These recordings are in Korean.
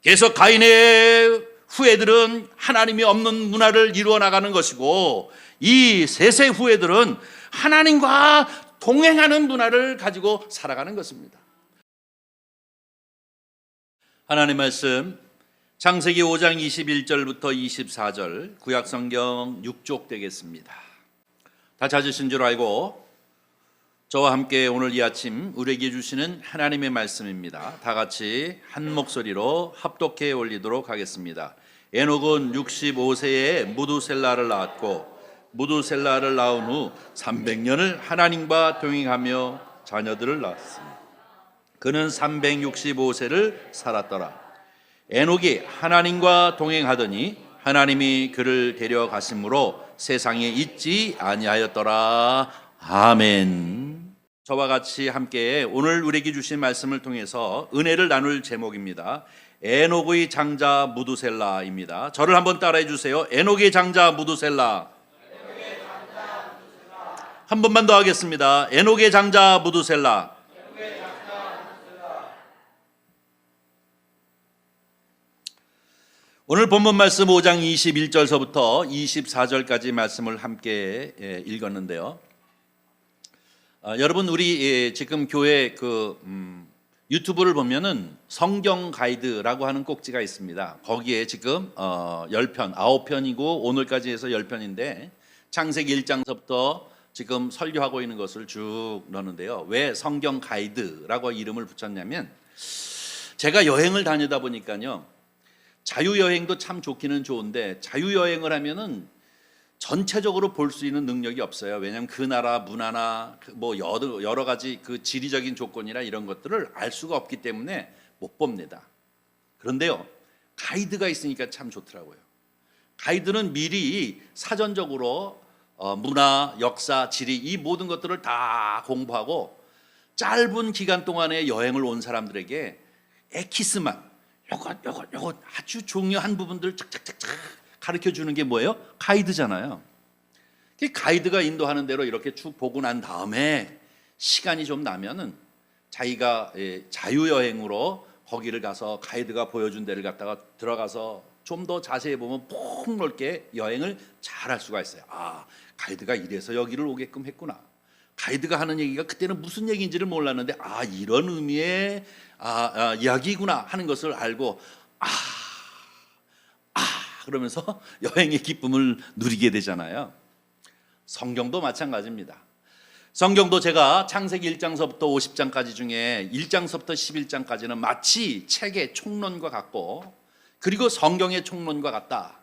계속 가인의 후예들은 하나님이 없는 문화를 이루어 나가는 것이고, 이 셋의 후예들은 하나님과 동행하는 문화를 가지고 살아가는 것입니다. 하나님의 말씀 창세기 5장 21절부터 24절 구약성경 6쪽 되겠습니다. 다 찾으신 줄 알고 저와 함께 오늘 이 아침 우리에게 주시는 하나님의 말씀입니다. 다 같이 한 목소리로 합독해 올리도록 하겠습니다. 에녹은 65세에 무두셀라를 낳았고 무두셀라를 낳은 후 300년을 하나님과 동행하며 자녀들을 낳았습니다. 그는 365세를 살았더라. 에녹이 하나님과 동행하더니 하나님이 그를 데려가심으로 세상에 있지 아니하였더라. 아멘. 저와 같이 함께 오늘 우리에게 주신 말씀을 통해서 은혜를 나눌 제목입니다. 에녹의 장자 무두셀라입니다. 저를 한번 따라해 주세요. 에녹의 장자 무두셀라. 한 번만 더 하겠습니다. 에녹의 장자 무두셀라. 오늘 본문 말씀 5장 21절서부터 24절까지 말씀을 함께 읽었는데요. 여러분 우리 지금 교회 유튜브를 보면은 성경 가이드라고 하는 꼭지가 있습니다. 거기에 지금 10편, 9편이고 오늘까지 해서 10편인데 창세기 1장서부터 지금 설교하고 있는 것을 쭉 넣는데요. 왜 성경 가이드라고 이름을 붙였냐면 제가 여행을 다니다 보니까요. 자유여행도 참 좋기는 좋은데 자유여행을 하면은 전체적으로 볼 수 있는 능력이 없어요. 왜냐하면 그 나라 문화나 뭐 여러 가지 그 지리적인 조건이나 이런 것들을 알 수가 없기 때문에 못 봅니다. 그런데요, 가이드가 있으니까 참 좋더라고요. 가이드는 미리 사전적으로 문화, 역사, 지리 이 모든 것들을 다 공부하고 짧은 기간 동안에 여행을 온 사람들에게 에키스만 요것 아주 중요한 부분들 착착착착 가르쳐 주는 게 뭐예요? 가이드잖아요. 가이드가 인도하는 대로 이렇게 쭉 보고 난 다음에 시간이 좀 나면은 자기가 자유여행으로 거기를 가서 가이드가 보여준 데를 갖다가 들어가서 좀 더 자세히 보면 폭넓게 여행을 잘 할 수가 있어요. 아, 가이드가 이래서 여기를 오게끔 했구나. 가이드가 하는 얘기가 그때는 무슨 얘기인지를 몰랐는데 아, 이런 의미의 이야기구나 하는 것을 알고 그러면서 여행의 기쁨을 누리게 되잖아요. 성경도 마찬가지입니다. 성경도 제가 창세기 1장서부터 50장까지 중에 1장서부터 11장까지는 마치 책의 총론과 같고 그리고 성경의 총론과 같다.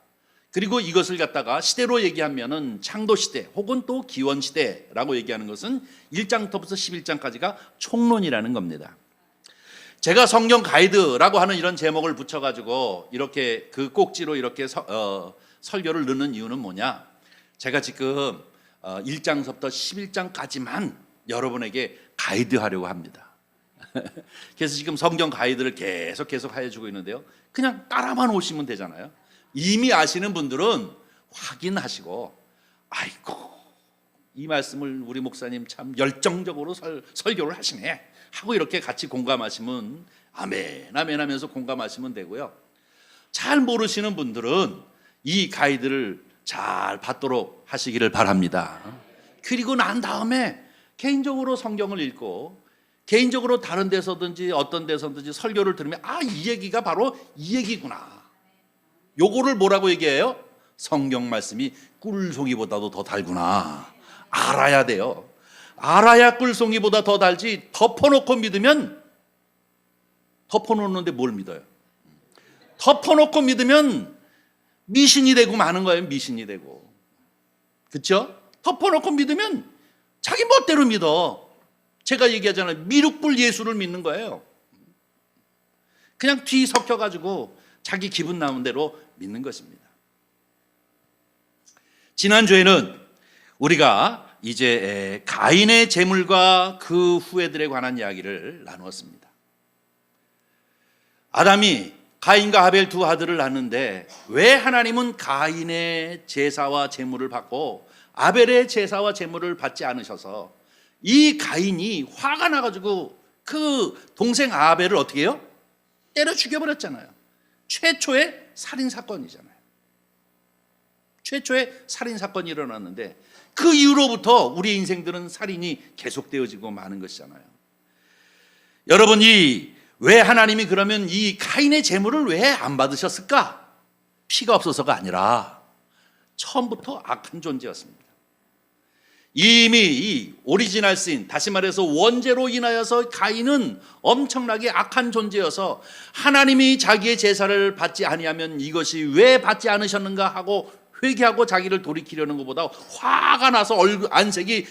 그리고 이것을 갖다가 시대로 얘기하면은 창도시대 혹은 또 기원시대라고 얘기하는 것은 1장부터 11장까지가 총론이라는 겁니다. 제가 성경 가이드라고 하는 이런 제목을 붙여가지고 이렇게 그 꼭지로 이렇게 설교를 넣는 이유는 뭐냐? 제가 지금 1장서부터 11장까지만 여러분에게 가이드하려고 합니다. 그래서 지금 성경 가이드를 계속 해주고 있는데요. 그냥 따라만 오시면 되잖아요. 이미 아시는 분들은 확인하시고 아이고 이 말씀을 우리 목사님 참 열정적으로 설교를 하시네 하고 이렇게 같이 공감하시면 아멘 아멘 하면서 공감하시면 되고요. 잘 모르시는 분들은 이 가이드를 잘 받도록 하시기를 바랍니다. 그리고 난 다음에 개인적으로 성경을 읽고 개인적으로 다른 데서든지 어떤 데서든지 설교를 들으면 이 얘기가 바로 이 얘기구나. 요거를 뭐라고 얘기해요? 성경 말씀이 꿀송이보다도 더 달구나. 알아야 돼요. 알아야 꿀송이보다 더 달지 덮어놓고 믿으면 덮어놓는데 뭘 믿어요? 덮어놓고 믿으면 미신이 되고 마는 거예요. 미신이 되고. 그렇죠? 덮어놓고 믿으면 자기 멋대로 믿어. 제가 얘기하잖아요. 미륵불 예수를 믿는 거예요. 그냥 뒤 섞여가지고 자기 기분 나온 대로 믿는 것입니다. 지난주에는 우리가 이제 가인의 재물과 그 후예들에 관한 이야기를 나누었습니다. 아담이 가인과 하벨 두 아들을 낳는데 왜 하나님은 가인의 제사와 재물을 받고 아벨의 제사와 재물을 받지 않으셔서 이 가인이 화가 나가지고 그 동생 아벨을 어떻게 해요? 때려 죽여버렸잖아요. 최초의 살인 사건이잖아요. 최초의 살인 사건이 일어났는데 그 이후로부터 우리 인생들은 살인이 계속되어지고 마는 것이잖아요. 여러분, 왜 하나님이 그러면 이 가인의 재물을 왜 안 받으셨을까? 피가 없어서가 아니라 처음부터 악한 존재였습니다. 이미 이 오리지널 신, 다시 말해서 원죄로 인하여서 가인은 엄청나게 악한 존재여서 하나님이 자기의 제사를 받지 아니하면 이것이 왜 받지 않으셨는가 하고 회개하고 자기를 돌이키려는 것보다 화가 나서 얼굴 안색이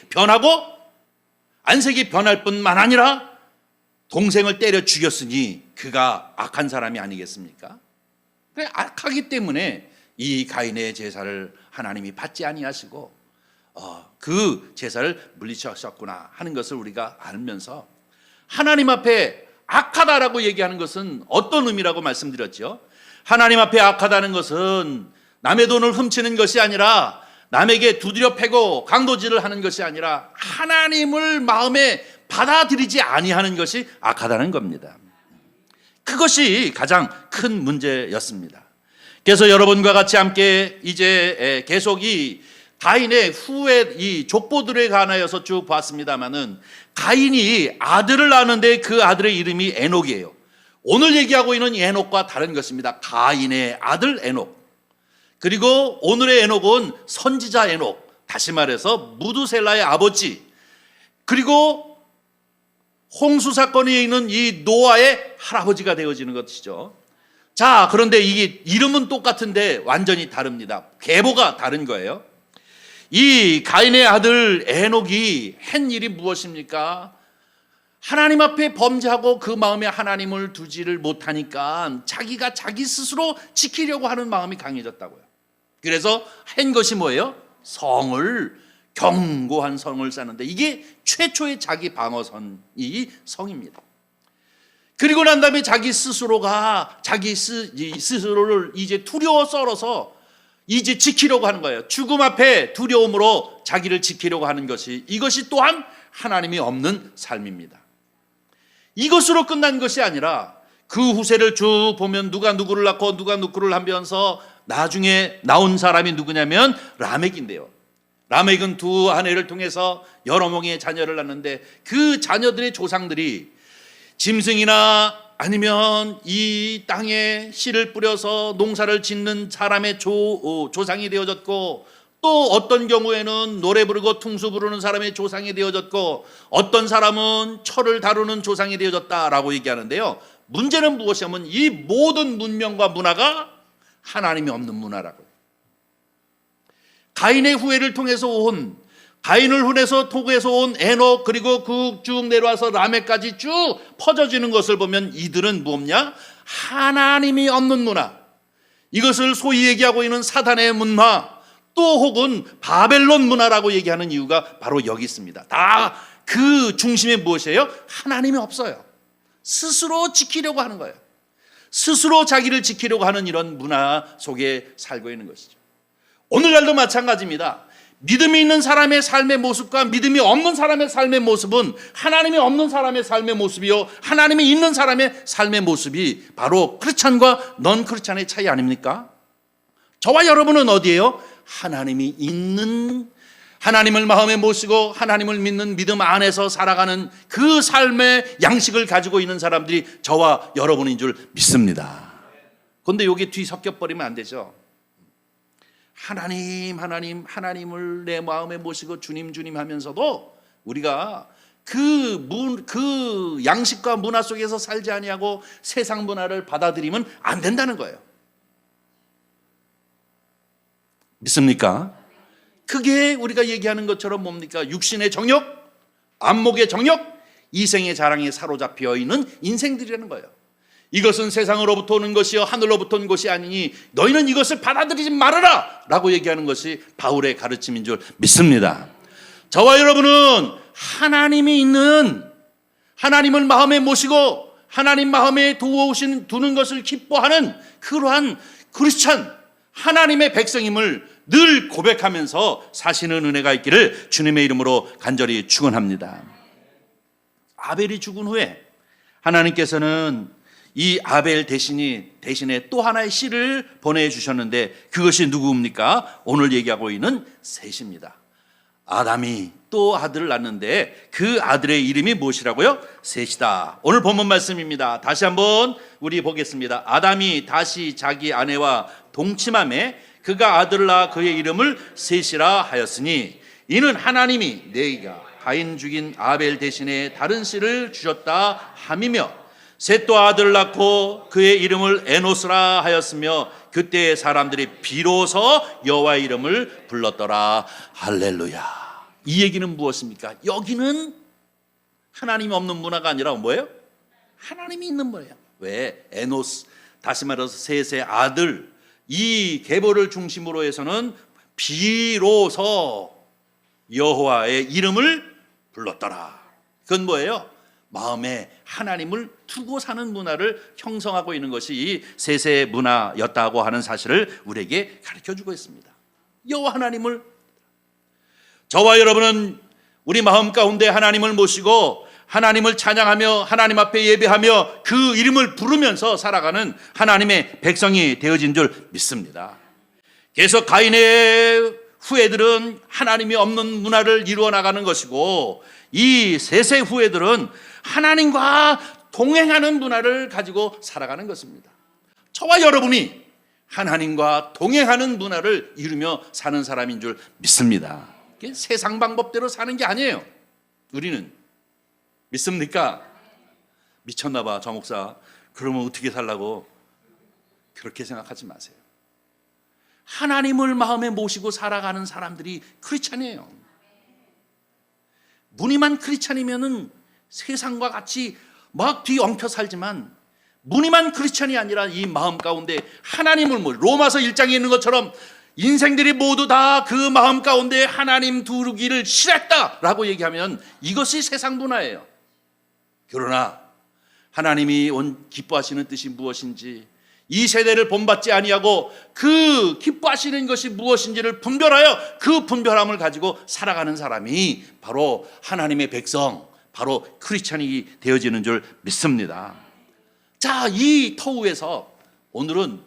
변할 뿐만 아니라 동생을 때려 죽였으니 그가 악한 사람이 아니겠습니까? 악하기 때문에 이 가인의 제사를 하나님이 받지 아니하시고 그 제사를 물리치셨구나 하는 것을 우리가 알면서, 하나님 앞에 악하다라고 얘기하는 것은 어떤 의미라고 말씀드렸죠? 하나님 앞에 악하다는 것은 남의 돈을 훔치는 것이 아니라, 남에게 두드려 패고 강도질을 하는 것이 아니라 하나님을 마음에 받아들이지 아니하는 것이 악하다는 겁니다. 그것이 가장 큰 문제였습니다. 그래서 여러분과 같이 함께 이제 계속 이 가인의 후에 이 족보들에 관하여서 쭉 봤습니다마는, 가인이 아들을 낳았는데 그 아들의 이름이 에녹이에요. 오늘 얘기하고 있는 에녹과 다른 것입니다. 가인의 아들 에녹. 그리고 오늘의 에녹은 선지자 에녹, 다시 말해서 무두셀라의 아버지, 그리고 홍수 사건이 있는 이 노아의 할아버지가 되어지는 것이죠. 자, 그런데 이게 이름은 똑같은데 완전히 다릅니다. 계보가 다른 거예요. 이 가인의 아들 에녹이 한 일이 무엇입니까? 하나님 앞에 범죄하고 그 마음에 하나님을 두지를 못하니까 자기가 자기 스스로 지키려고 하는 마음이 강해졌다고요. 그래서 한 것이 뭐예요? 견고한 성을 쌓는데, 이게 최초의 자기 방어선이 성입니다. 그리고 난 다음에 자기 스스로가 자기 스스로를 이제 두려워 썰어서 이제 지키려고 하는 거예요. 죽음 앞에 두려움으로 자기를 지키려고 하는 것이, 이것이 또한 하나님이 없는 삶입니다. 이것으로 끝난 것이 아니라 그 후세를 쭉 보면 누가 누구를 낳고 누가 누구를 하면서 나중에 나온 사람이 누구냐면 라멕인데요. 라멕은 두 아내를 통해서 여러 명의 자녀를 낳는데, 그 자녀들의 조상들이 짐승이나 아니면 이 땅에 씨를 뿌려서 농사를 짓는 사람의 조상이 되어졌고, 또 어떤 경우에는 노래 부르고 퉁수 부르는 사람의 조상이 되어졌고, 어떤 사람은 철을 다루는 조상이 되어졌다라고 얘기하는데요. 문제는 무엇이냐면 이 모든 문명과 문화가 하나님이 없는 문화라고요. 가인의 후예를 통해서 가인을 통해서 온 에녹, 그리고 그 쭉 내려와서 라멕까지 쭉 퍼져지는 것을 보면 이들은 무엇냐? 하나님이 없는 문화, 이것을 소위 얘기하고 있는 사단의 문화, 또 혹은 바벨론 문화라고 얘기하는 이유가 바로 여기 있습니다. 다 그 중심에 무엇이에요? 하나님이 없어요. 스스로 지키려고 하는 거예요. 스스로 자기를 지키려고 하는 이런 문화 속에 살고 있는 것이죠. 오늘날도 마찬가지입니다. 믿음이 있는 사람의 삶의 모습과 믿음이 없는 사람의 삶의 모습은 하나님이 없는 사람의 삶의 모습이요, 하나님이 있는 사람의 삶의 모습이 바로 크리스찬과 넌 크리스찬의 차이 아닙니까? 저와 여러분은 어디예요? 하나님이 있는, 하나님을 마음에 모시고 하나님을 믿는 믿음 안에서 살아가는 그 삶의 양식을 가지고 있는 사람들이 저와 여러분인 줄 믿습니다. 그런데 여기 뒤 섞여버리면 안 되죠. 하나님을 내 마음에 모시고 주님 하면서도 우리가 그 양식과 문화 속에서 살지 아니하고 세상 문화를 받아들이면 안 된다는 거예요. 믿습니까? 그게 우리가 얘기하는 것처럼 뭡니까? 육신의 정욕, 안목의 정욕, 이생의 자랑에 사로잡혀 있는 인생들이라는 거예요. 이것은 세상으로부터 오는 것이요 하늘로부터 온 것이 아니니 너희는 이것을 받아들이지 말아라 라고 얘기하는 것이 바울의 가르침인 줄 믿습니다. 저와 여러분은 하나님이 있는, 하나님을 마음에 모시고 하나님 마음에 두는 것을 기뻐하는 그러한 크리스찬, 하나님의 백성임을 늘 고백하면서 사시는 은혜가 있기를 주님의 이름으로 간절히 축원합니다. 아벨이 죽은 후에 하나님께서는 이 아벨 대신에 또 하나의 씨를 보내주셨는데 그것이 누구입니까? 오늘 얘기하고 있는 셋입니다. 아담이 또 아들을 낳는데 그 아들의 이름이 무엇이라고요? 셋이다. 오늘 본문 말씀입니다. 다시 한번 우리 보겠습니다. 아담이 다시 자기 아내와 동침함에 그가 아들을 낳아 그의 이름을 셋이라 하였으니 이는 하나님이 너희가 가인 죽인 아벨 대신에 다른 씨를 주셨다 함이며 셋도 아들을 낳고 그의 이름을 에노스라 하였으며 그때 사람들이 비로소 여호와의 이름을 불렀더라. 할렐루야. 이 얘기는 무엇입니까? 여기는 하나님이 없는 문화가 아니라 뭐예요? 하나님이 있는 문화예요. 왜? 에노스, 다시 말해서 셋의 아들, 이 계보를 중심으로 해서는 비로소 여호와의 이름을 불렀더라. 그건 뭐예요? 마음에 하나님을 두고 사는 문화를 형성하고 있는 것이 이 셋의 문화였다고 하는 사실을 우리에게 가르쳐주고 있습니다. 여호와 하나님을, 저와 여러분은 우리 마음 가운데 하나님을 모시고 하나님을 찬양하며 하나님 앞에 예배하며 그 이름을 부르면서 살아가는 하나님의 백성이 되어진 줄 믿습니다. 그래서 가인의 후예들은 하나님이 없는 문화를 이루어 나가는 것이고 이 셋의 후예들은 하나님과 동행하는 문화를 가지고 살아가는 것입니다. 저와 여러분이 하나님과 동행하는 문화를 이루며 사는 사람인 줄 믿습니다. 세상 방법대로 사는 게 아니에요. 우리는 믿습니까? 미쳤나 봐, 저 목사. 그러면 어떻게 살라고? 그렇게 생각하지 마세요. 하나님을 마음에 모시고 살아가는 사람들이 크리스찬이에요. 무늬만 크리스찬이면은 세상과 같이 막 뒤엉켜 살지만 무늬만 크리스찬이 아니라 이 마음 가운데 하나님을 로마서 1장에 있는 것처럼 인생들이 모두 다 그 마음 가운데 하나님 두르기를 싫어했다라고 얘기하면 이것이 세상 문화예요. 그러나 하나님이 기뻐하시는 뜻이 무엇인지 이 세대를 본받지 아니하고 그 기뻐하시는 것이 무엇인지를 분별하여 그 분별함을 가지고 살아가는 사람이 바로 하나님의 백성, 바로 크리스찬이 되어지는 줄 믿습니다. 자, 이 터우에서 오늘은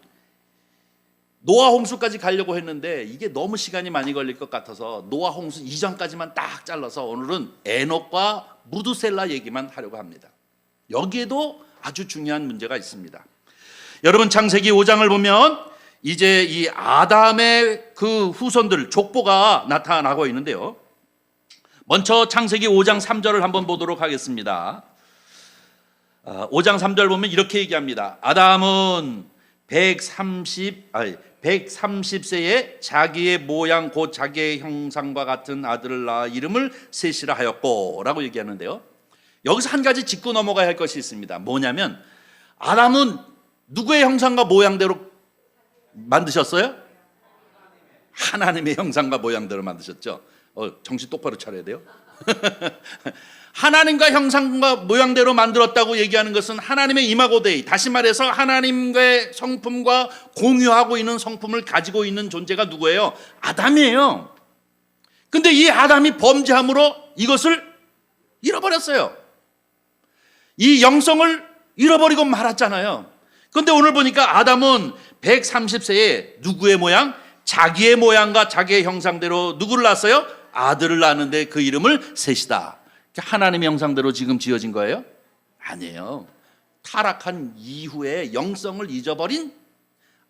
노아 홍수까지 가려고 했는데 이게 너무 시간이 많이 걸릴 것 같아서 노아 홍수 이전까지만 딱 잘라서 오늘은 에녹과 무두셀라 얘기만 하려고 합니다. 여기에도 아주 중요한 문제가 있습니다. 여러분 창세기 5장을 보면 이제 이 아담의 그 후손들 족보가 나타나고 있는데요. 먼저 창세기 5장 3절을 한번 보도록 하겠습니다. 5장 3절 보면 이렇게 얘기합니다. 아담은 130세에 자기의 모양 곧 자기의 형상과 같은 아들을 낳아 이름을 셋이라 하였고 라고 얘기하는데요. 여기서 한 가지 짚고 넘어가야 할 것이 있습니다. 뭐냐면 아담은 누구의 형상과 모양대로 만드셨어요? 하나님의 형상과 모양대로 만드셨죠. 정신 똑바로 차려야 돼요. 하나님과 형상과 모양대로 만들었다고 얘기하는 것은 하나님의 이마고데이, 다시 말해서 하나님과의 성품과 공유하고 있는 성품을 가지고 있는 존재가 누구예요? 아담이에요. 근데 이 아담이 범죄함으로 이것을 잃어버렸어요. 이 영성을 잃어버리고 말았잖아요. 근데 오늘 보니까 아담은 130세에 누구의 모양? 자기의 모양과 자기의 형상대로 누구를 낳았어요? 아들을 낳았는데 그 이름을 셋이다. 하나님의 형상대로 지금 지어진 거예요? 아니에요. 타락한 이후에 영성을 잊어버린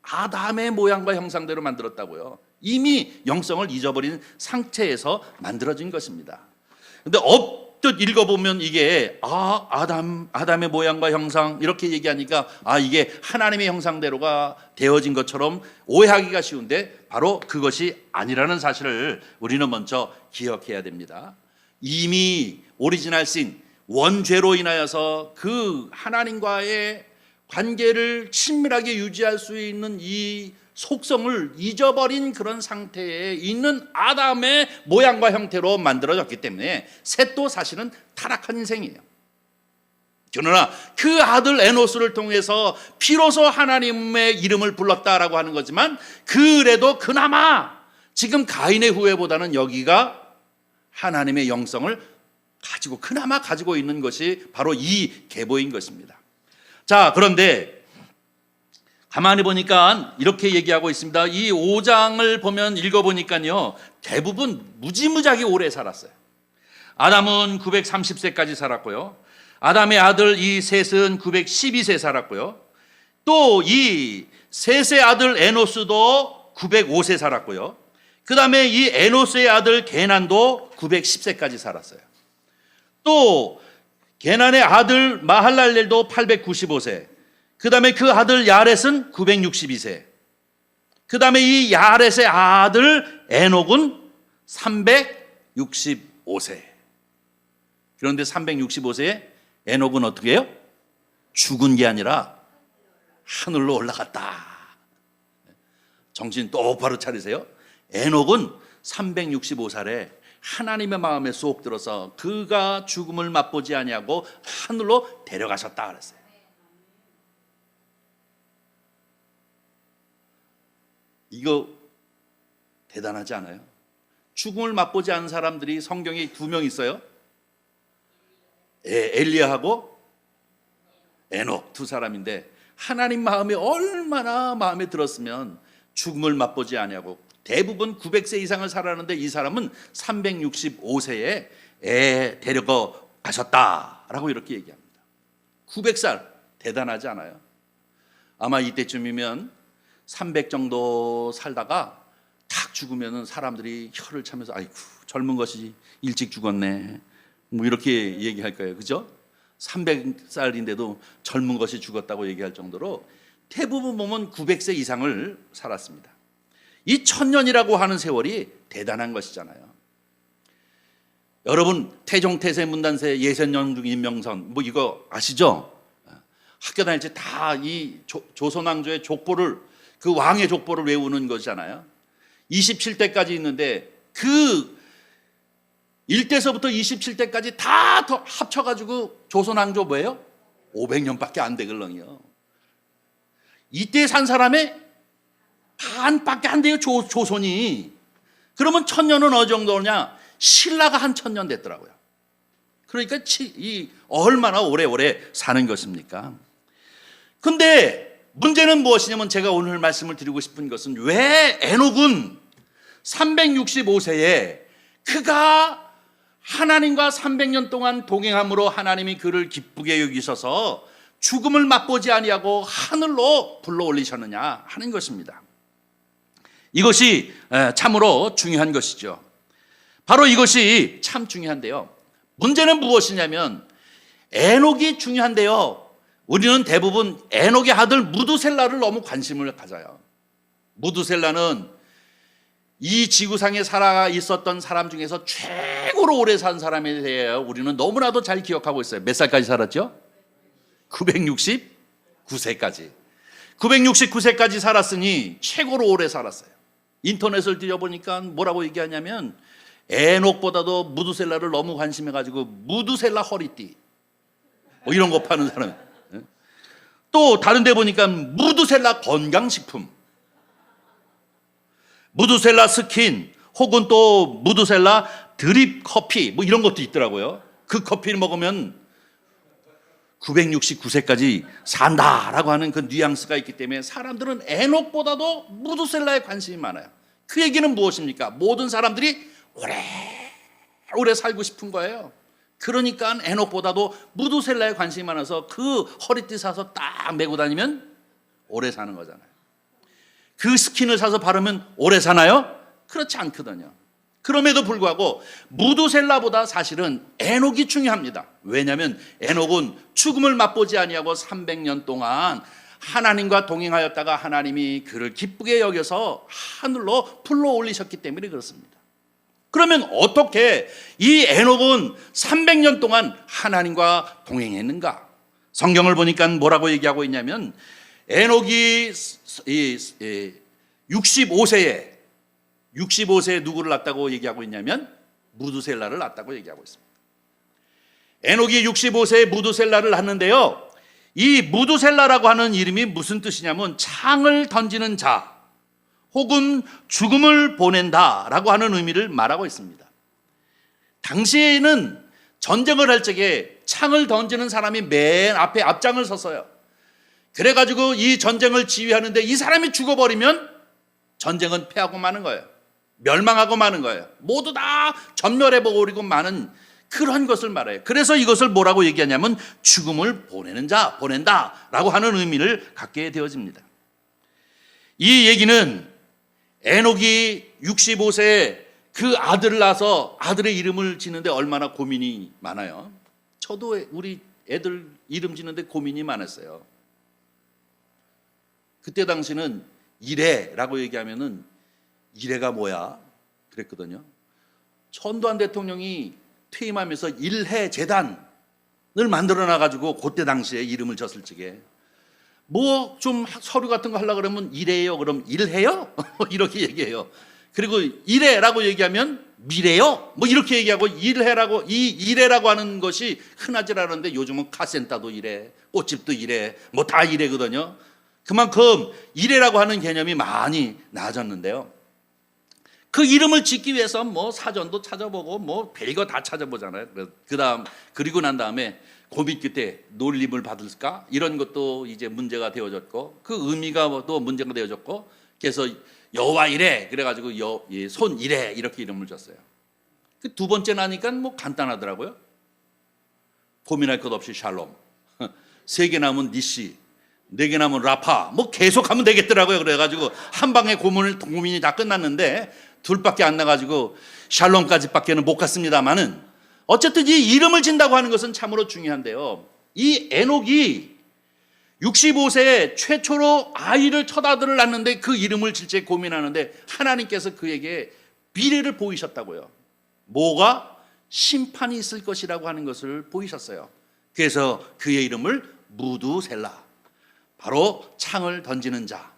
아담의 모양과 형상대로 만들었다고요. 이미 영성을 잊어버린 상태에서 만들어진 것입니다. 근데 엎뜻 읽어보면 이게 아담의 모양과 형상 이렇게 얘기하니까 이게 하나님의 형상대로가 되어진 것처럼 오해하기가 쉬운데 바로 그것이 아니라는 사실을 우리는 먼저 기억해야 됩니다. 이미 오리지널 신, 원죄로 인하여서 그 하나님과의 관계를 친밀하게 유지할 수 있는 이 속성을 잊어버린 그런 상태에 있는 아담의 모양과 형태로 만들어졌기 때문에 셋도 사실은 타락한 인생이에요. 그러나 그 아들 에노스를 통해서 비로소 하나님의 이름을 불렀다라고 하는 거지만 그래도 그나마 지금 가인의 후예보다는 여기가 하나님의 영성을 그나마 가지고 있는 것이 바로 이 계보인 것입니다. 자, 그런데 가만히 보니까 이렇게 얘기하고 있습니다. 이 5장을 보면 읽어보니까요, 대부분 무지무지하게 오래 살았어요. 아담은 930세까지 살았고요. 아담의 아들 이 셋은 912세 살았고요. 또 이 셋의 아들 에노스도 905세 살았고요. 그 다음에 이 에노스의 아들 게난도 910세까지 살았어요. 또 게난의 아들 마할랄렐도 895세, 그 다음에 그 아들 야렛은 962세, 그 다음에 이 야렛의 아들 에녹은 365세. 그런데 365세에 에녹은 어떻게 해요? 죽은 게 아니라 하늘로 올라갔다. 정신 똑바로 차리세요. 에녹은 365살에 하나님의 마음에 쏙 들어서 그가 죽음을 맛보지 아니하고 하늘로 데려가셨다 그랬어요. 이거 대단하지 않아요? 죽음을 맛보지 않은 사람들이 성경에 2명 있어요. 엘리야하고 에녹 2사람인데 하나님 마음에 얼마나 마음에 들었으면 죽음을 맛보지 아니하고 대부분 900세 이상을 살았는데 이 사람은 365세에 데려가 가셨다라고 이렇게 얘기합니다. 900살 대단하지 않아요? 아마 이때쯤이면 300 정도 살다가 탁 죽으면 사람들이 혀를 차면서 아이고 젊은 것이 일찍 죽었네 뭐 이렇게 얘기할 거예요. 그죠? 300살인데도 젊은 것이 죽었다고 얘기할 정도로 대부분 보면 900세 이상을 살았습니다. 이 1000년이라고 하는 세월이 대단한 것이잖아요. 여러분 태종태세 문단세 예선영중 인명선 뭐 이거 아시죠? 학교 다닐 때 다 이 조선왕조의 족보를 그 왕의 족보를 외우는 것이잖아요. 27대까지 있는데 그 1대서부터 27대까지 다 합쳐가지고 조선왕조 뭐예요? 500년밖에 안 되걸렁이요. 이때 산 사람의 반밖에 안 돼요. 조선이. 그러면 1000년은 어느 정도냐? 신라가 한 1000년 됐더라고요. 그러니까 이 얼마나 오래오래 사는 것입니까? 근데 문제는 무엇이냐면 제가 오늘 말씀을 드리고 싶은 것은 왜 에녹은 365세에 그가 하나님과 300년 동안 동행함으로 하나님이 그를 기쁘게 여기셔서 죽음을 맛보지 아니하고 하늘로 불러 올리셨느냐 하는 것입니다. 이것이 참으로 중요한 것이죠. 바로 이것이 참 중요한데요. 문제는 무엇이냐면 에녹이 중요한데요. 우리는 대부분 에녹의 아들 무두셀라를 너무 관심을 가져요. 무두셀라는 이 지구상에 살아 있었던 사람 중에서 최고로 오래 산 사람에 대해 우리는 너무나도 잘 기억하고 있어요. 몇 살까지 살았죠? 969세까지. 969세까지 살았으니 최고로 오래 살았어요. 인터넷을 뒤져보니까 뭐라고 얘기하냐면 에녹보다도 무두셀라를 너무 관심해가지고 무두셀라 허리띠 뭐 이런 거 파는 사람. 또 다른 데 보니까 무두셀라 건강식품, 무두셀라 스킨 혹은 또 무두셀라 드립 커피 뭐 이런 것도 있더라고요. 그 커피를 먹으면 969세까지 산다라고 하는 그 뉘앙스가 있기 때문에 사람들은 에녹보다도 무두셀라에 관심이 많아요. 그 얘기는 무엇입니까? 모든 사람들이 오래 살고 싶은 거예요. 그러니까 에녹보다도 무두셀라에 관심이 많아서 그 허리띠 사서 딱 메고 다니면 오래 사는 거잖아요. 그 스킨을 사서 바르면 오래 사나요? 그렇지 않거든요. 그럼에도 불구하고 무두셀라보다 사실은 에녹이 중요합니다. 왜냐하면 에녹은 죽음을 맛보지 아니하고 300년 동안 하나님과 동행하였다가 하나님이 그를 기쁘게 여겨서 하늘로 불러 올리셨기 때문에 그렇습니다. 그러면 어떻게 이 에녹은 300년 동안 하나님과 동행했는가? 성경을 보니까 뭐라고 얘기하고 있냐면 에녹이 65세에 누구를 낳았다고 얘기하고 있냐면 무두셀라를 낳았다고 얘기하고 있습니다. 에녹이 65세에 무두셀라를 낳았는데요. 이 무두셀라라고 하는 이름이 무슨 뜻이냐면 창을 던지는 자 혹은 죽음을 보낸다라고 하는 의미를 말하고 있습니다. 당시에는 전쟁을 할 적에 창을 던지는 사람이 맨 앞에 앞장을 섰어요. 그래가지고 이 전쟁을 지휘하는데 이 사람이 죽어버리면 전쟁은 패하고 마는 거예요. 멸망하고 마는 거예요. 모두 다 전멸해버리고 마는 그런 것을 말해요. 그래서 이것을 뭐라고 얘기하냐면 죽음을 보내는 자, 보낸다라고 하는 의미를 갖게 되어집니다. 이 얘기는 에녹이 65세에 그 아들을 낳아서 아들의 이름을 짓는데 얼마나 고민이 많아요. 저도 우리 애들 이름 짓는데 고민이 많았어요. 그때 당시는 이래라고 얘기하면은 이래가 뭐야? 그랬거든요. 전두환 대통령이 퇴임하면서 일해 재단을 만들어 놔가지고 그때 당시에 이름을 졌을 적에 뭐 좀 서류 같은 거 하려고 그러면 이래요. 그럼 일해요? 이렇게 얘기해요. 그리고 이래라고 얘기하면 미래요? 뭐 이렇게 얘기하고 일해라고 이래라고 하는 것이 흔하지 않은데 요즘은 카센터도 이래, 꽃집도 이래, 뭐 다 이래거든요. 그만큼 이래라고 하는 개념이 많이 나아졌는데요. 그 이름을 짓기 위해서 뭐 사전도 찾아보고 뭐 별거 다 찾아보잖아요. 그리고 난 다음에 고민 끝에 놀림을 받을까? 이런 것도 이제 문제가 되어졌고 그 의미가 또 문제가 되어졌고 그래서 여호와 이래 그래가지고 손 이래 이렇게 이름을 줬어요. 그 두 번째 나니까 뭐 간단하더라고요. 고민할 것 없이 샬롬. 세 개 남은 니시, 네 개 남은 라파. 뭐 계속 하면 되겠더라고요. 그래가지고 한 방에 고민이 다 끝났는데 둘밖에 안 나가지고 샬롬까지밖에는 못 갔습니다만은 어쨌든 이 이름을 진다고 하는 것은 참으로 중요한데요. 이 에녹이 65세에 최초로 아이를 첫 아들을 낳는데 그 이름을 질지 고민하는데 하나님께서 그에게 미래를 보이셨다고요. 뭐가? 심판이 있을 것이라고 하는 것을 보이셨어요. 그래서 그의 이름을 무두셀라, 바로 창을 던지는 자,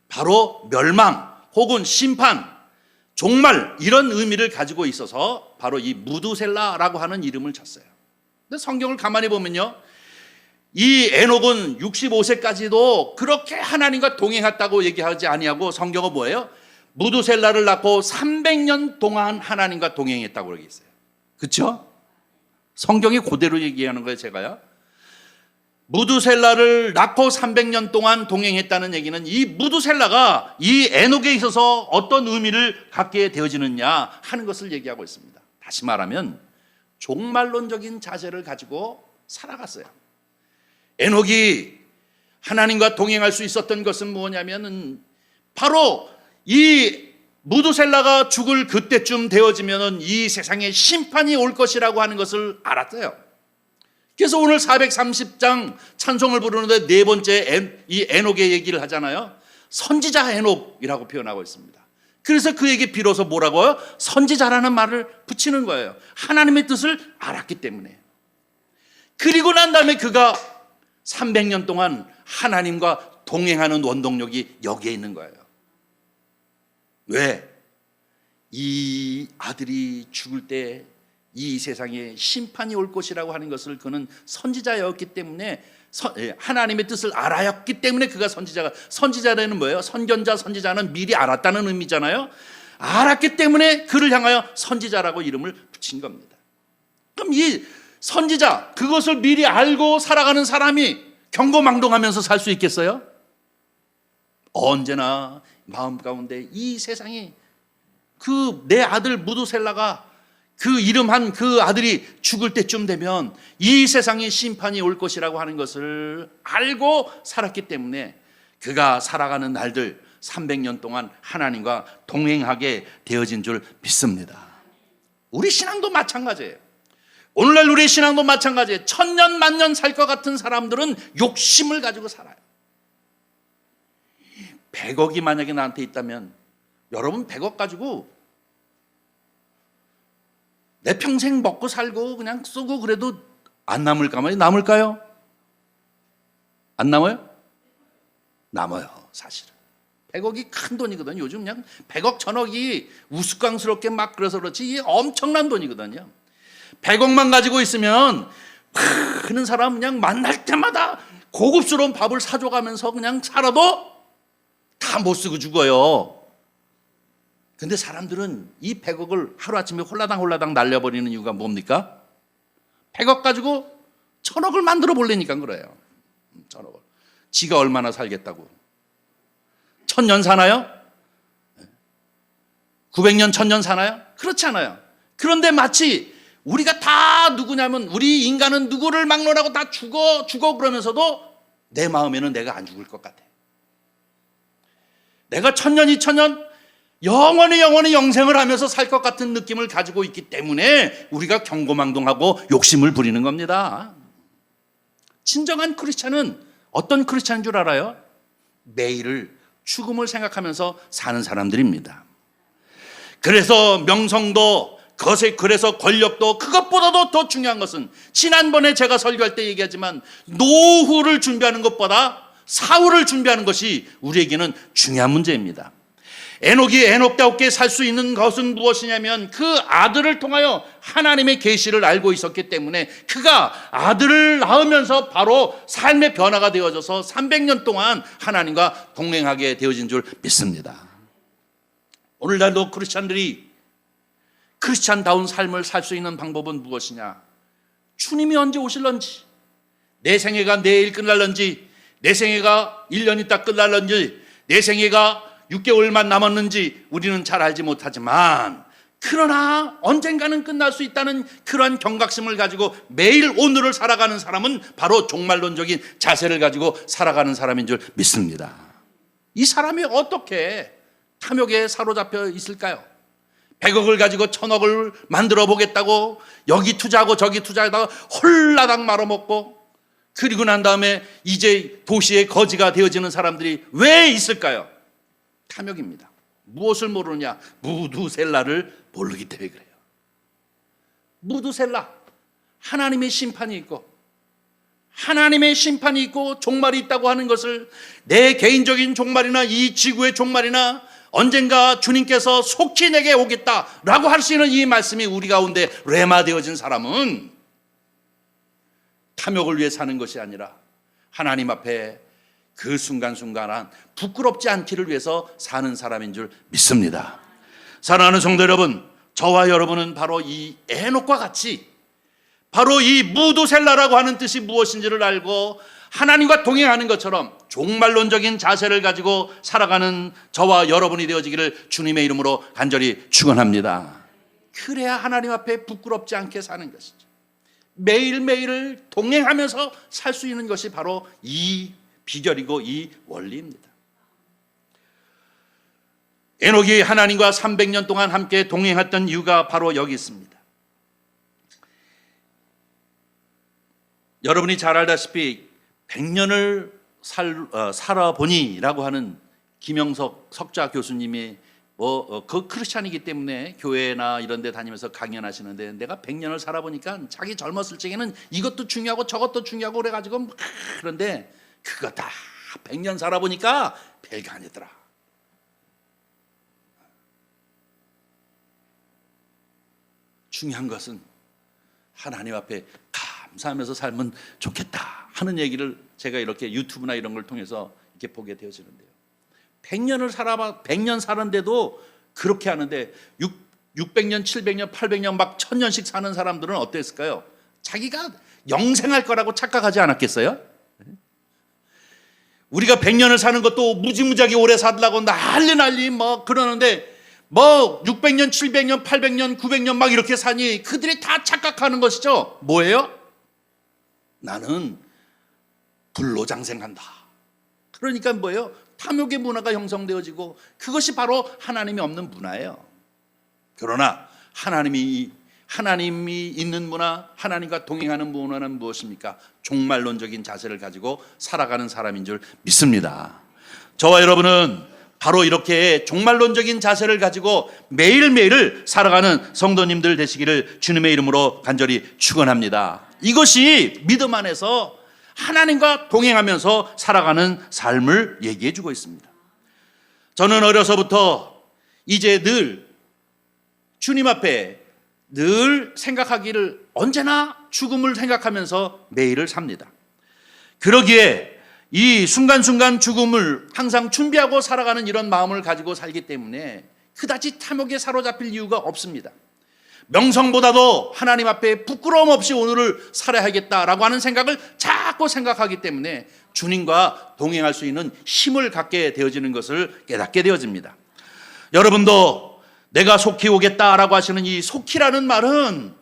바로 멸망 혹은 심판, 종말 이런 의미를 가지고 있어서 바로 이 무두셀라라고 하는 이름을 쳤어요. 근데 성경을 가만히 보면요, 이 에녹은 65세까지도 그렇게 하나님과 동행했다고 얘기하지 아니하고 성경은 뭐예요? 무두셀라를 낳고 300년 동안 하나님과 동행했다고 그러고 있어요. 그렇죠? 성경이 그대로 얘기하는 거예요. 제가요. 무두셀라를 낳고 300년 동안 동행했다는 얘기는 이 무두셀라가 이 에녹에 있어서 어떤 의미를 갖게 되어지느냐 하는 것을 얘기하고 있습니다. 다시 말하면 종말론적인 자세를 가지고 살아갔어요. 에녹이 하나님과 동행할 수 있었던 것은 뭐냐면은 바로 이 무두셀라가 죽을 그때쯤 되어지면은 이 세상에 심판이 올 것이라고 하는 것을 알았어요. 그래서 오늘 430장 찬송을 부르는데 네 번째 이 에녹의 얘기를 하잖아요. 선지자 에녹이라고 표현하고 있습니다. 그래서 그에게 비로소 뭐라고요? 선지자라는 말을 붙이는 거예요. 하나님의 뜻을 알았기 때문에. 그리고 난 다음에 그가 300년 동안 하나님과 동행하는 원동력이 여기에 있는 거예요. 왜? 이 아들이 죽을 때 이 세상에 심판이 올 것이라고 하는 것을 그는 선지자였기 때문에 하나님의 뜻을 알았기 때문에 그가 선지자라는 뭐예요? 선견자, 선지자는 미리 알았다는 의미잖아요. 알았기 때문에 그를 향하여 선지자라고 이름을 붙인 겁니다. 그럼 이 선지자, 그것을 미리 알고 살아가는 사람이 경거망동하면서 살 수 있겠어요? 언제나 마음 가운데 이 세상에 그 내 아들 무두셀라가 그 이름한 그 아들이 죽을 때쯤 되면 이 세상에 심판이 올 것이라고 하는 것을 알고 살았기 때문에 그가 살아가는 날들 300년 동안 하나님과 동행하게 되어진 줄 믿습니다. 우리 신앙도 마찬가지예요. 오늘날 우리 신앙도 마찬가지예요. 천년 만년 살 것 같은 사람들은 욕심을 가지고 살아요. 100억이 만약에 나한테 있다면 여러분 100억 가지고 내 평생 먹고 살고 그냥 쓰고 그래도 안 남을까요? 남을까요? 안 남아요? 남아요, 사실은. 100억이 큰 돈이거든요. 요즘 그냥 100억, 1000억이 우스꽝스럽게 막 그래서 그렇지 이게 엄청난 돈이거든요. 100억만 가지고 있으면 그런 사람 그냥 만날 때마다 고급스러운 밥을 사줘가면서 그냥 살아도 다 못 쓰고 죽어요. 근데 사람들은 이 100억을 하루아침에 홀라당 날려버리는 이유가 뭡니까? 100억 가지고 1000억을 만들어 보려니까 그래요. 1000억을. 지가 얼마나 살겠다고. 1000년 사나요? 900년, 1000년 사나요? 그렇지 않아요. 그런데 마치 우리가 다 누구냐면 우리 인간은 누구를 막론하고 다 죽어 그러면서도 내 마음에는 내가 안 죽을 것 같아. 내가 1000년, 2000년 영원히 영생을 하면서 살 것 같은 느낌을 가지고 있기 때문에 우리가 경고망동하고 욕심을 부리는 겁니다. 진정한 크리스찬은 어떤 크리스찬인 줄 알아요? 매일을 죽음을 생각하면서 사는 사람들입니다. 그래서 명성도 그래서 권력도 그것보다도 더 중요한 것은 지난번에 제가 설교할 때 얘기하지만 노후를 준비하는 것보다 사후를 준비하는 것이 우리에게는 중요한 문제입니다. 에녹이 에녹다웠게 살 수 있는 것은 무엇이냐면 그 아들을 통하여 하나님의 계시를 알고 있었기 때문에 그가 아들을 낳으면서 바로 삶의 변화가 되어져서 300년 동안 하나님과 동행하게 되어진 줄 믿습니다. 오늘날도 크리스찬들이 크리스찬다운 삶을 살 수 있는 방법은 무엇이냐? 주님이 언제 오실런지, 내 생애가 내일 끝날런지, 내 생애가 1년 있다 끝날런지, 내 생애가 6개월만 남았는지 우리는 잘 알지 못하지만 그러나 언젠가는 끝날 수 있다는 그러한 경각심을 가지고 매일 오늘을 살아가는 사람은 바로 종말론적인 자세를 가지고 살아가는 사람인 줄 믿습니다. 이 사람이 어떻게 탐욕에 사로잡혀 있을까요? 100억을 가지고 1000억을 만들어 보겠다고 여기 투자하고 저기 투자하다가 홀라당 말아먹고 그리고 난 다음에 이제 도시의 거지가 되어지는 사람들이 왜 있을까요? 탐욕입니다. 무엇을 모르느냐? 무두셀라를 모르기 때문에 그래요. 무두셀라, 하나님의 심판이 있고 하나님의 심판이 있고 종말이 있다고 하는 것을 내 개인적인 종말이나 이 지구의 종말이나 언젠가 주님께서 속히 내게 오겠다라고 할 수 있는 이 말씀이 우리 가운데 레마되어진 사람은 탐욕을 위해 사는 것이 아니라 하나님 앞에 그 순간순간한 부끄럽지 않기를 위해서 사는 사람인 줄 믿습니다. 사랑하는 성도 여러분, 저와 여러분은 바로 이 에녹과 같이 바로 이 무두셀라라고 하는 뜻이 무엇인지를 알고 하나님과 동행하는 것처럼 종말론적인 자세를 가지고 살아가는 저와 여러분이 되어지기를 주님의 이름으로 간절히 축원합니다. 그래야 하나님 앞에 부끄럽지 않게 사는 것이죠. 매일매일을 동행하면서 살 수 있는 것이 바로 이 비결이고 이 원리입니다. 에녹이 하나님과 300년 동안 함께 동행했던 이유가 바로 여기 있습니다. 여러분이 잘 알다시피 100년을 살아보니라고 하는 김영석 석좌 교수님이 그 크리스찬이기 때문에 교회나 이런 데 다니면서 강연하시는데 내가 100년을 살아보니까 자기 젊었을 적에는 이것도 중요하고 저것도 중요하고 그래가지고 그런데 그거 다 100년 살아보니까 별거 아니더라. 중요한 것은 하나님 앞에 감사하면서 살면 좋겠다 하는 얘기를 제가 이렇게 유튜브나 이런 걸 통해서 이렇게 보게 되어지는데요. 100년 사는데도 그렇게 하는데 600년, 700년, 800년 막 1000년씩 사는 사람들은 어땠을까요? 자기가 영생할 거라고 착각하지 않았겠어요? 우리가 100년을 사는 것도 무지무지하게 오래 살려고 난리 뭐 그러는데 뭐 600년, 700년, 800년, 900년 막 이렇게 사니 그들이 다 착각하는 것이죠. 뭐예요? 나는 불로장생한다. 그러니까 뭐예요? 탐욕의 문화가 형성되어지고 그것이 바로 하나님이 없는 문화예요. 그러나 하나님이 있는 문화, 하나님과 동행하는 문화는 무엇입니까? 종말론적인 자세를 가지고 살아가는 사람인 줄 믿습니다. 저와 여러분은 바로 이렇게 종말론적인 자세를 가지고 매일매일을 살아가는 성도님들 되시기를 주님의 이름으로 간절히 축원합니다. 이것이 믿음 안에서 하나님과 동행하면서 살아가는 삶을 얘기해 주고 있습니다. 저는 어려서부터 이제 늘 주님 앞에 늘 생각하기를 언제나 죽음을 생각하면서 매일을 삽니다. 그러기에 이 순간순간 죽음을 항상 준비하고 살아가는 이런 마음을 가지고 살기 때문에 그다지 탐욕에 사로잡힐 이유가 없습니다. 명성보다도 하나님 앞에 부끄러움 없이 오늘을 살아야겠다라고 하는 생각을 자꾸 생각하기 때문에 주님과 동행할 수 있는 힘을 갖게 되어지는 것을 깨닫게 되어집니다. 여러분도 내가 속히 오겠다라고 하시는 이 속히라는 말은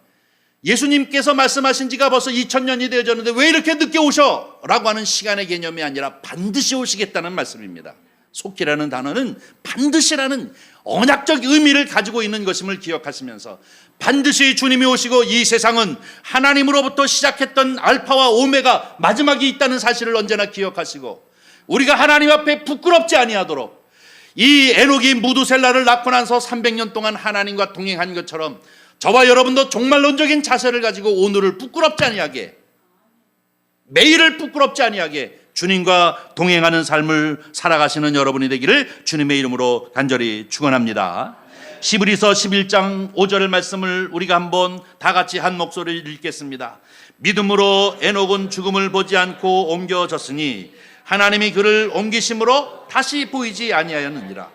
예수님께서 말씀하신 지가 벌써 2000년이 되어졌는데 왜 이렇게 늦게 오셔? 라고 하는 시간의 개념이 아니라 반드시 오시겠다는 말씀입니다. 속히라는 단어는 반드시라는 언약적 의미를 가지고 있는 것임을 기억하시면서 반드시 주님이 오시고 이 세상은 하나님으로부터 시작했던 알파와 오메가 마지막이 있다는 사실을 언제나 기억하시고 우리가 하나님 앞에 부끄럽지 아니하도록 이 에녹이 무두셀라를 낳고 나서 300년 동안 하나님과 동행한 것처럼 저와 여러분도 종말론적인 자세를 가지고 오늘을 부끄럽지 아니하게 매일을 부끄럽지 아니하게 주님과 동행하는 삶을 살아가시는 여러분이 되기를 주님의 이름으로 간절히 축원합니다. 시브리서 11장 5절 말씀을 우리가 한번 다 같이 한 목소리를 읽겠습니다. 믿음으로 에녹은 죽음을 보지 않고 옮겨졌으니 하나님이 그를 옮기심으로 다시 보이지 아니하였느니라.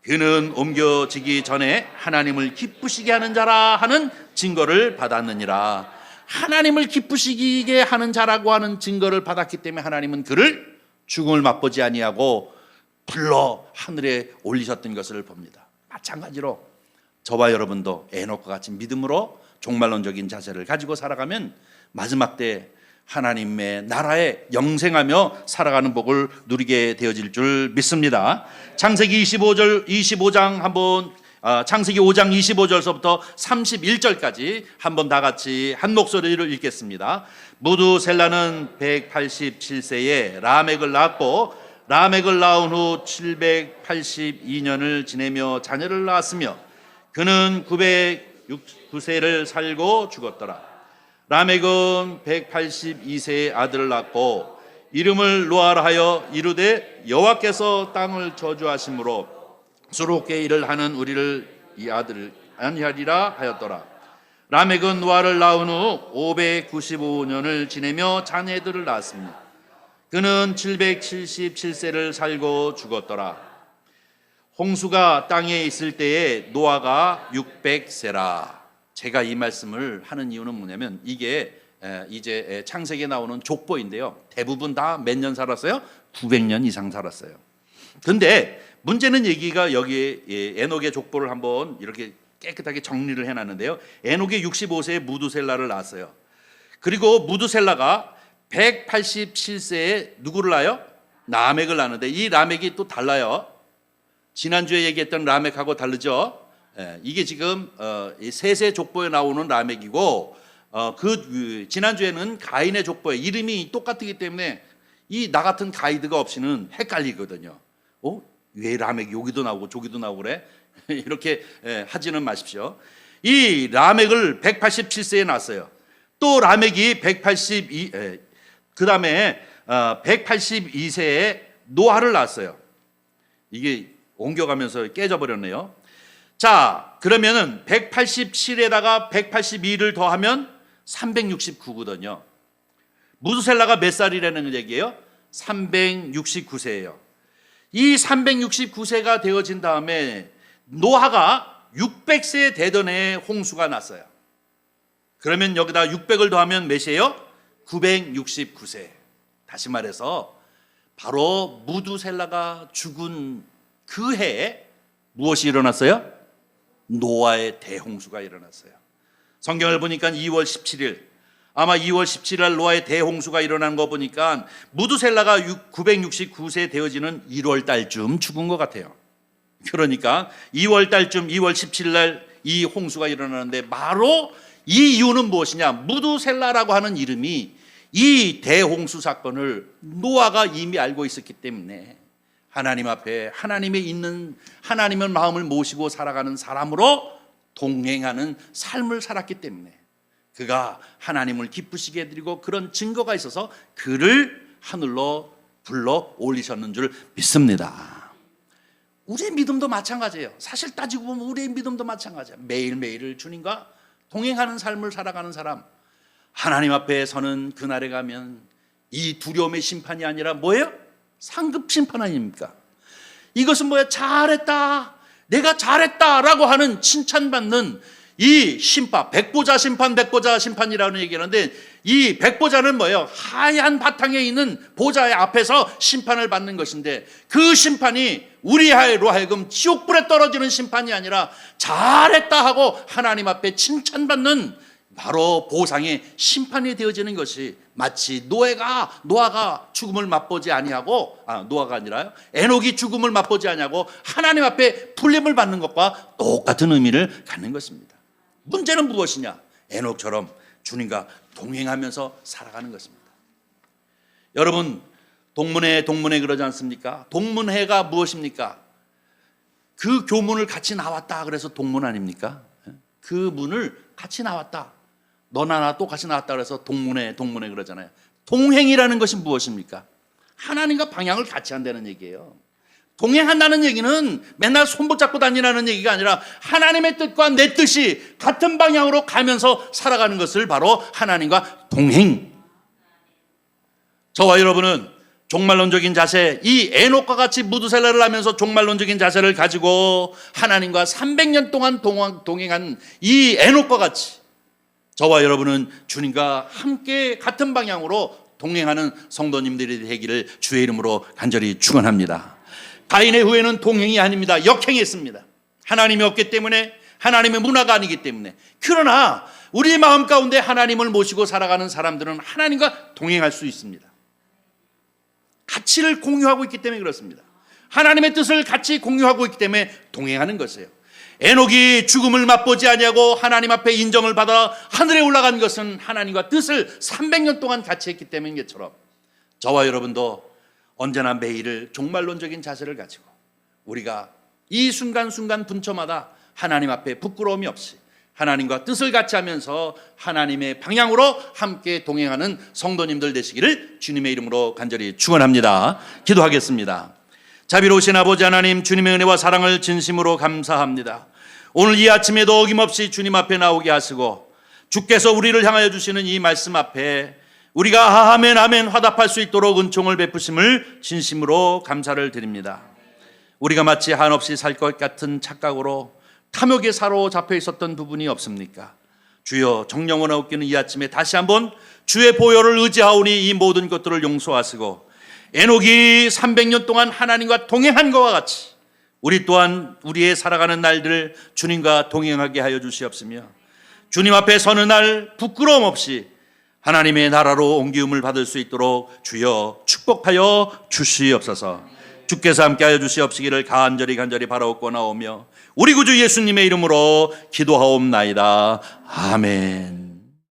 그는 옮겨지기 전에 하나님을 기쁘시게 하는 자라 하는 증거를 받았느니라. 하나님을 기쁘시게 하는 자라고 하는 증거를 받았기 때문에 하나님은 그를 죽음을 맛보지 아니하고 불러 하늘에 올리셨던 것을 봅니다. 마찬가지로 저와 여러분도 에녹과 같이 믿음으로 종말론적인 자세를 가지고 살아가면 마지막 때 하나님의 나라에 영생하며 살아가는 복을 누리게 되어질 줄 믿습니다. 창세기 25장 한번 창세기 5장 25절서부터 31절까지 한번 다 같이 한 목소리로 읽겠습니다. 무두셀라는 187세에 라멕을 낳았고 라멕을 낳은 후 782년을 지내며 자녀를 낳았으며 그는 909세를 살고 죽었더라. 라멕은 182세에 아들을 낳고 이름을 노아라 하여 이르되 여호와께서 땅을 저주하심으로 수롭게 일을 하는 우리를 이 아들을 안하리라 하였더라. 라멕은 노아를 낳은 후 595년을 지내며 자녀들을 낳았습니다. 그는 777세를 살고 죽었더라. 홍수가 땅에 있을 때에 노아가 600세라. 제가 이 말씀을 하는 이유는 뭐냐면 이게 이제 창세기에 나오는 족보인데요. 대부분 다 몇 년 살았어요? 900년 이상 살았어요. 근데 문제는 얘기가 여기에 에녹의 족보를 한번 이렇게 깨끗하게 정리를 해놨는데요. 에녹이 65세에 무두셀라를 낳았어요. 그리고 무두셀라가 187세에 누구를 낳아요? 라멕을 낳는데 이 라멕이 또 달라요. 지난주에 얘기했던 라멕하고 다르죠. 이게 지금 셋의 족보에 나오는 라멕이고 지난주에는 가인의 족보에 이름이 똑같기 때문에 이 나 같은 가이드가 없이는 헷갈리거든요. 왜 라멕이 여기도 나오고 저기도 나오고 그래? 이렇게 하지는 마십시오. 이 라멕을 187세에 낳았어요. 또 라멕이 그 다음에 182세에 노아를 낳았어요. 이게 옮겨가면서 깨져버렸네요. 자, 그러면은 187에다가 182를 더하면 369거든요. 무두셀라가 몇 살이라는 얘기예요? 369세예요. 이 369세가 되어진 다음에 노아가 600세 되던 해에 홍수가 났어요. 그러면 여기다 600을 더하면 몇이에요? 969세. 다시 말해서 바로 무두셀라가 죽은 그 해에 무엇이 일어났어요? 노아의 대홍수가 일어났어요. 성경을 보니까 2월 17일 아마 2월 17일 노아의 대홍수가 일어난 거 보니까 무두셀라가 969세 되어지는 1월 달쯤 죽은 것 같아요. 그러니까 2월 달쯤 2월 17일 날 이 홍수가 일어나는데 바로 이 이유는 무엇이냐? 무두셀라라고 하는 이름이 이 대홍수 사건을 노아가 이미 알고 있었기 때문에 하나님 앞에 하나님의 있는 하나님의 마음을 모시고 살아가는 사람으로 동행하는 삶을 살았기 때문에 그가 하나님을 기쁘시게 해드리고 그런 증거가 있어서 그를 하늘로 불러 올리셨는 줄 믿습니다. 우리의 믿음도 마찬가지예요. 사실 따지고 보면 우리의 믿음도 마찬가지예요. 매일매일을 주님과 동행하는 삶을 살아가는 사람, 하나님 앞에 서는 그날에 가면 이 두려움의 심판이 아니라 뭐예요? 상급 심판 아닙니까? 이것은 뭐야? 잘했다, 내가 잘했다라고 하는 칭찬받는 이 심판, 백보자 심판, 백보자 심판이라는 얘기하는데 이 백보자는 뭐예요? 하얀 바탕에 있는 보좌의 앞에서 심판을 받는 것인데 그 심판이 우리로 하여금 지옥불에 떨어지는 심판이 아니라 잘했다 하고 하나님 앞에 칭찬받는 바로 보상의 심판이 되어지는 것이 마치 노아가 죽음을 맛보지 아니하고 노아가 아니라요 에녹이 죽음을 맛보지 아니하고 하나님 앞에 풀림을 받는 것과 똑같은 의미를 갖는 것입니다. 문제는 무엇이냐? 에녹처럼 주님과 동행하면서 살아가는 것입니다. 여러분 동문회 그러지 않습니까? 동문회가 무엇입니까? 그 교문을 같이 나왔다 그래서 동문 아닙니까? 그 문을 같이 나왔다. 너나 나 똑같이 나왔다 그래서 동문회 그러잖아요. 동행이라는 것이 무엇입니까? 하나님과 방향을 같이 한다는 얘기예요. 동행한다는 얘기는 맨날 손 붙잡고 다니라는 얘기가 아니라 하나님의 뜻과 내 뜻이 같은 방향으로 가면서 살아가는 것을 바로 하나님과 동행. 저와 여러분은 종말론적인 자세, 이 에녹과 같이 무드셀라를 하면서 종말론적인 자세를 가지고 하나님과 300년 동안 동행한 이 에녹과 같이 저와 여러분은 주님과 함께 같은 방향으로 동행하는 성도님들이 되기를 주의 이름으로 간절히 축원합니다. 가인의 후회는 동행이 아닙니다. 역행했습니다. 하나님이 없기 때문에, 하나님의 문화가 아니기 때문에. 그러나 우리 마음 가운데 하나님을 모시고 살아가는 사람들은 하나님과 동행할 수 있습니다. 가치를 공유하고 있기 때문에 그렇습니다. 하나님의 뜻을 같이 공유하고 있기 때문에 동행하는 것이에요. 에녹이 죽음을 맛보지 아니하고 하나님 앞에 인정을 받아 하늘에 올라간 것은 하나님과 뜻을 300년 동안 같이 했기 때문인 것처럼 저와 여러분도 언제나 매일을 종말론적인 자세를 가지고 우리가 이 순간순간 분초마다 하나님 앞에 부끄러움이 없이 하나님과 뜻을 같이 하면서 하나님의 방향으로 함께 동행하는 성도님들 되시기를 주님의 이름으로 간절히 축원합니다. 기도하겠습니다. 자비로우신 아버지 하나님, 주님의 은혜와 사랑을 진심으로 감사합니다. 오늘 이 아침에도 어김없이 주님 앞에 나오게 하시고 주께서 우리를 향하여 주시는 이 말씀 앞에 우리가 아멘 아멘 화답할 수 있도록 은총을 베푸심을 진심으로 감사를 드립니다. 우리가 마치 한없이 살 것 같은 착각으로 탐욕에 사로잡혀 있었던 부분이 없습니까? 주여, 정령원에 웃기는 이 아침에 다시 한번 주의 보혈을 의지하오니 이 모든 것들을 용서하시고 에녹이 300년 동안 하나님과 동행한 것과 같이 우리 또한 우리의 살아가는 날들을 주님과 동행하게 하여 주시옵시며 주님 앞에 서는 날 부끄러움 없이 하나님의 나라로 옮기움을 받을 수 있도록 주여 축복하여 주시옵소서. 주께서 함께하여 주시옵시기를 간절히 바라옵고 나오며 우리 구주 예수님의 이름으로 기도하옵나이다. 아멘.